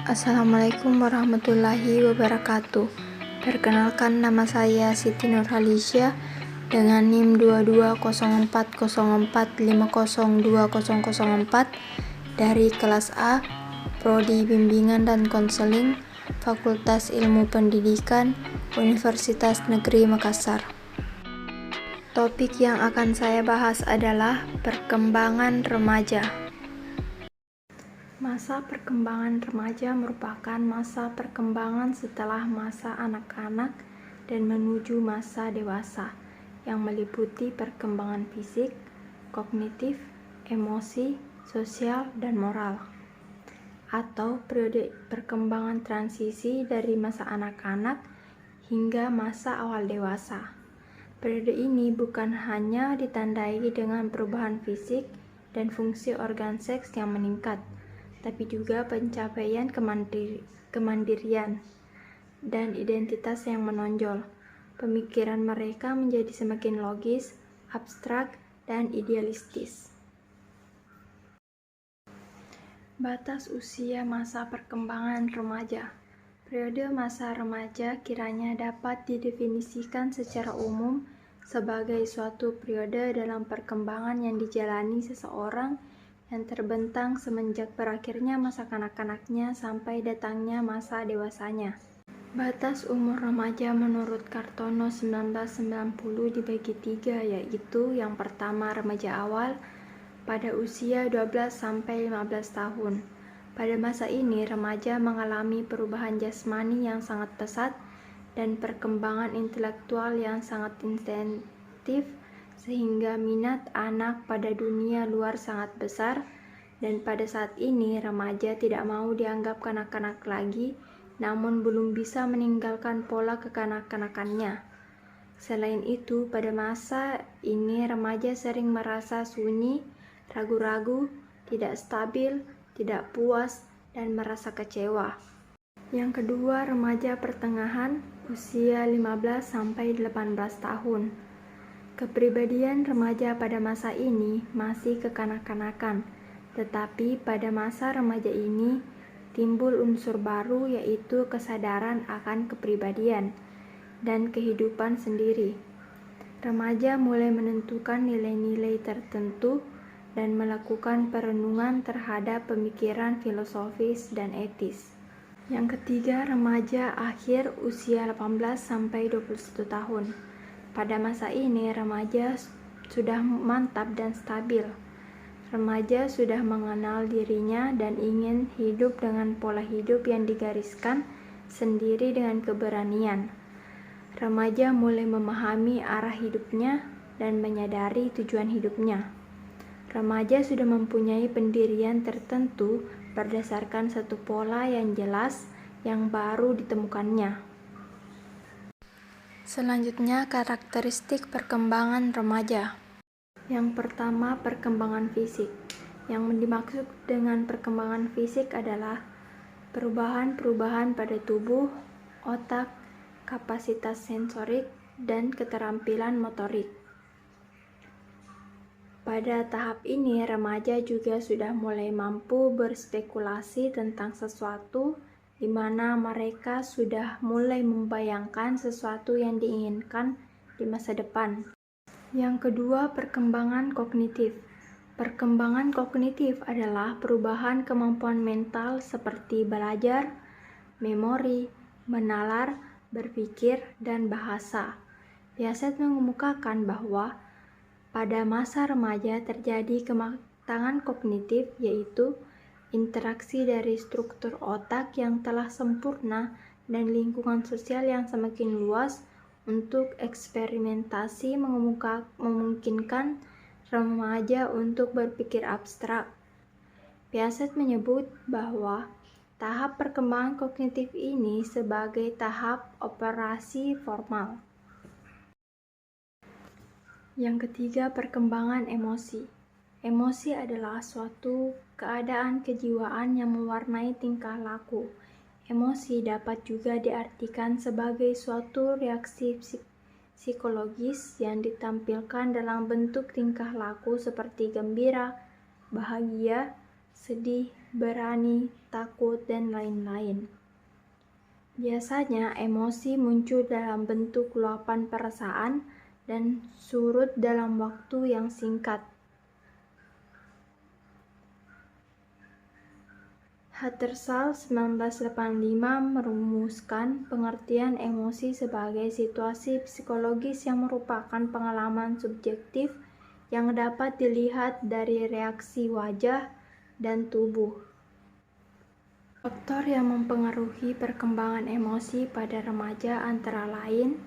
Assalamualaikum warahmatullahi wabarakatuh. Perkenalkan, nama saya Siti Nurhalisya dengan NIM 220404502004 dari kelas A, Prodi Bimbingan dan Konseling, Fakultas Ilmu Pendidikan, Universitas Negeri Makassar. Topik yang akan saya bahas adalah perkembangan remaja. Masa perkembangan remaja merupakan masa perkembangan setelah masa anak-anak dan menuju masa dewasa yang meliputi perkembangan fisik, kognitif, emosi, sosial, dan moral. Atau periode perkembangan transisi dari masa anak-anak hingga masa awal dewasa. Periode ini bukan hanya ditandai dengan perubahan fisik dan fungsi organ seks yang meningkat, tapi juga pencapaian kemandirian dan identitas yang menonjol. Pemikiran mereka menjadi semakin logis, abstrak, dan idealistis. Batas usia masa perkembangan remaja. Periode masa remaja kiranya dapat didefinisikan secara umum sebagai suatu periode dalam perkembangan yang dijalani seseorang yang terbentang semenjak berakhirnya masa kanak-kanaknya sampai datangnya masa dewasanya. Batas umur remaja menurut Kartono 1990 dibagi 3, yaitu yang pertama remaja awal pada usia 12-15 tahun. Pada masa ini remaja mengalami perubahan jasmani yang sangat pesat dan perkembangan intelektual yang sangat intensif, sehingga minat anak pada dunia luar sangat besar, dan pada saat ini remaja tidak mau dianggap kanak-kanak lagi, namun belum bisa meninggalkan pola kekanak-kanakannya. Selain itu, pada masa ini remaja sering merasa sunyi, ragu-ragu, tidak stabil, tidak puas, dan merasa kecewa. Yang kedua, remaja pertengahan, usia 15-18 tahun. Kepribadian remaja pada masa ini masih kekanak-kanakan, tetapi pada masa remaja ini timbul unsur baru, yaitu kesadaran akan kepribadian dan kehidupan sendiri. Remaja mulai menentukan nilai-nilai tertentu dan melakukan perenungan terhadap pemikiran filosofis dan etis. Yang ketiga, remaja akhir usia 18-21 tahun. Pada masa ini, remaja sudah mantap dan stabil. Remaja sudah mengenal dirinya dan ingin hidup dengan pola hidup yang digariskan sendiri dengan keberanian. Remaja mulai memahami arah hidupnya dan menyadari tujuan hidupnya. Remaja sudah mempunyai pendirian tertentu berdasarkan satu pola yang jelas yang baru ditemukannya. Selanjutnya, karakteristik perkembangan remaja. Yang pertama, perkembangan fisik. Yang dimaksud dengan perkembangan fisik adalah perubahan-perubahan pada tubuh, otak, kapasitas sensorik, dan keterampilan motorik. Pada tahap ini, remaja juga sudah mulai mampu berspekulasi tentang sesuatu, di mana mereka sudah mulai membayangkan sesuatu yang diinginkan di masa depan. Yang kedua, perkembangan kognitif. Perkembangan kognitif adalah perubahan kemampuan mental seperti belajar, memori, menalar, berpikir, dan bahasa. Piaget mengemukakan bahwa pada masa remaja terjadi kematangan kognitif, yaitu interaksi dari struktur otak yang telah sempurna dan lingkungan sosial yang semakin luas untuk eksperimentasi memungkinkan remaja untuk berpikir abstrak. Piaget menyebut bahwa tahap perkembangan kognitif ini sebagai tahap operasi formal. Yang ketiga, perkembangan emosi. Emosi adalah suatu keadaan kejiwaan yang mewarnai tingkah laku. Emosi dapat juga diartikan sebagai suatu reaksi psikologis yang ditampilkan dalam bentuk tingkah laku seperti gembira, bahagia, sedih, berani, takut, dan lain-lain. Biasanya emosi muncul dalam bentuk luapan perasaan dan surut dalam waktu yang singkat. Hattersley 1985 merumuskan pengertian emosi sebagai situasi psikologis yang merupakan pengalaman subjektif yang dapat dilihat dari reaksi wajah dan tubuh. Faktor yang mempengaruhi perkembangan emosi pada remaja antara lain: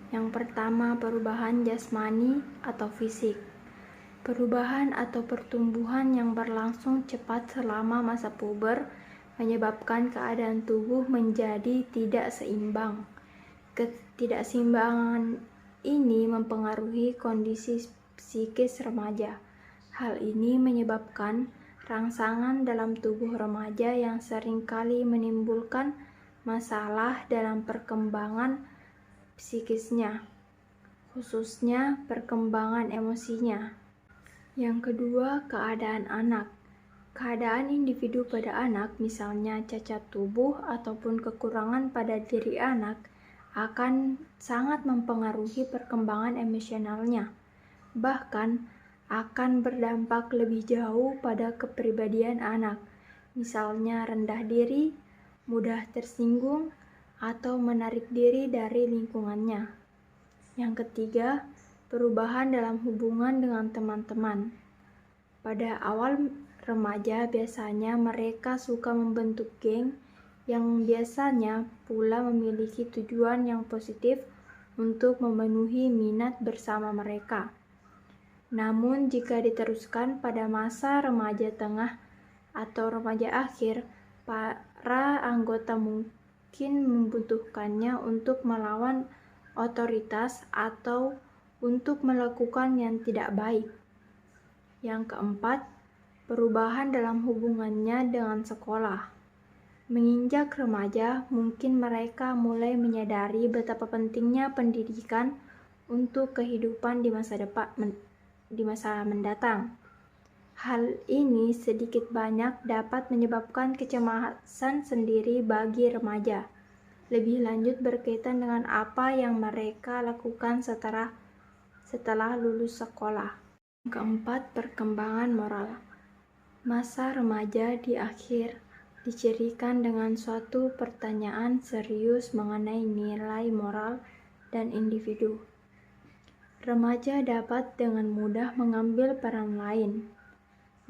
yang pertama, perubahan jasmani atau fisik. Perubahan atau pertumbuhan yang berlangsung cepat selama masa puber menyebabkan keadaan tubuh menjadi tidak seimbang. Ketidakseimbangan ini mempengaruhi kondisi psikis remaja. Hal ini menyebabkan rangsangan dalam tubuh remaja yang seringkali menimbulkan masalah dalam perkembangan psikisnya, khususnya perkembangan emosinya. Yang kedua, keadaan anak. Keadaan individu pada anak, misalnya cacat tubuh ataupun kekurangan pada diri anak, akan sangat mempengaruhi perkembangan emosionalnya. Bahkan, akan berdampak lebih jauh pada kepribadian anak, misalnya rendah diri, mudah tersinggung, atau menarik diri dari lingkungannya. Yang ketiga, perubahan dalam hubungan dengan teman-teman. Pada awal remaja, biasanya mereka suka membentuk geng yang biasanya pula memiliki tujuan yang positif untuk memenuhi minat bersama mereka. Namun, jika diteruskan pada masa remaja tengah atau remaja akhir, para anggota mungkin membutuhkannya untuk melawan otoritas atau untuk melakukan yang tidak baik. Yang keempat, perubahan dalam hubungannya dengan sekolah. Menginjak remaja, mungkin mereka mulai menyadari betapa pentingnya pendidikan untuk kehidupan di masa mendatang. Hal ini sedikit banyak dapat menyebabkan kecemasan sendiri bagi remaja, lebih lanjut berkaitan dengan apa yang mereka lakukan setelah lulus sekolah. Yang keempat, perkembangan moral. Masa remaja di akhir dicirikan dengan suatu pertanyaan serius mengenai nilai moral dan individu. Remaja dapat dengan mudah mengambil peran lain.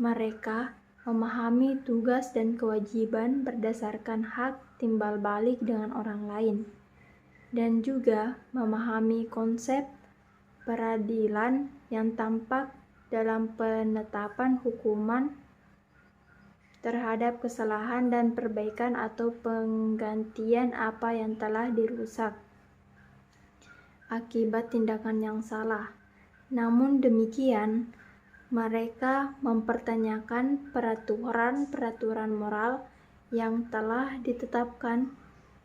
Mereka memahami tugas dan kewajiban berdasarkan hak timbal balik dengan orang lain, dan juga memahami konsep peradilan yang tampak dalam penetapan hukuman terhadap kesalahan dan perbaikan atau penggantian apa yang telah dirusak akibat tindakan yang salah. Namun demikian, mereka mempertanyakan peraturan moral yang telah ditetapkan,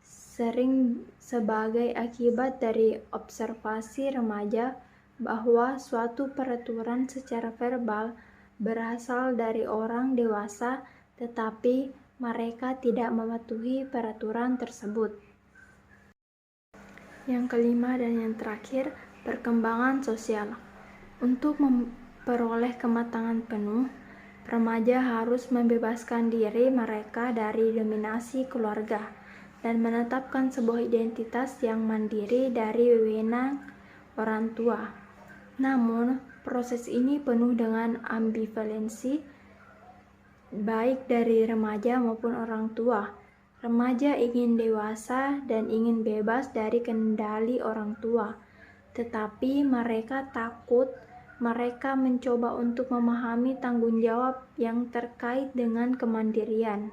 sering sebagai akibat dari observasi remaja bahwa suatu peraturan secara verbal berasal dari orang dewasa, tetapi mereka tidak mematuhi peraturan tersebut. Yang kelima dan yang terakhir, perkembangan sosial. Untuk memperoleh kematangan penuh, remaja harus membebaskan diri mereka dari dominasi keluarga dan menetapkan sebuah identitas yang mandiri dari wewenang orang tua. Namun, proses ini penuh dengan ambivalensi, baik dari remaja maupun orang tua. Remaja ingin dewasa dan ingin bebas dari kendali orang tua, tetapi mereka takut. Mereka mencoba untuk memahami tanggung jawab yang terkait dengan kemandirian.